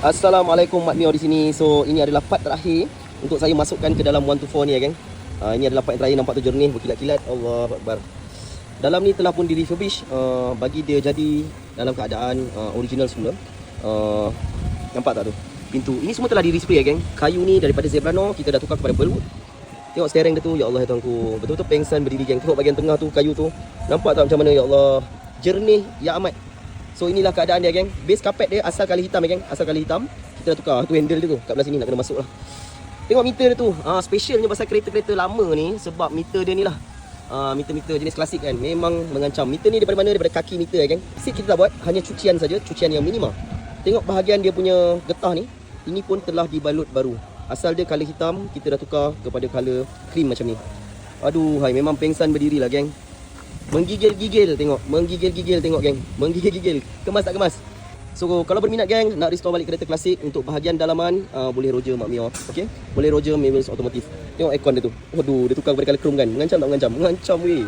Assalamualaikum Mak Mio di sini. So ini adalah part terakhir untuk saya masukkan ke dalam 124 ni ya geng. Ini adalah part yang terakhir, nampak tu jernih berkilat-kilat. Allah Akbar. Dalam ni telah pun di refurbish bagi dia jadi dalam keadaan original semula. Nampak tak tu? Pintu. Ini semua telah di display ya geng. Kayu ni daripada Zebrano kita dah tukar kepada Pearlwood. Tengok steering dia tu, ya Allah ya Tuhanku. Betul-betul pengsan berdiri geng. Tengok bahagian tengah tu kayu tu. Nampak tak macam mana ya Allah? Jernih ya amat. So inilah keadaan dia geng. Base carpet dia asal kali hitam ya geng. Asal kali hitam. Kita dah tukar tu handle dia tu. Kat belah sini nak kena masuk lah. Tengok meter dia tu. Specialnya pasal kereta-kereta lama ni sebab meter dia ni lah. Meter-meter jenis klasik kan. Memang mengancam. Meter ni daripada mana? Daripada kaki meter ya geng. Seat kita dah buat hanya cucian saja, cucian yang minima. Tengok bahagian dia punya getah ni. Ini pun telah dibalut baru. Asal dia color hitam, kita dah tukar kepada color cream macam ni. Aduh, hai memang pengsan berdiri lah geng. Menggigil-gigil tengok. Menggigil-gigil tengok geng. Menggigil-gigil. Kemas tak kemas? So kalau berminat geng nak restore balik kereta klasik untuk bahagian dalaman, boleh Roger Mak Mio. Okey. Boleh Roger Mewels Automotive. Tengok aircon dia tu. Waduh, dia tukar kepada color chrome kan. Mengancam tak mengancam? Mengancam weh.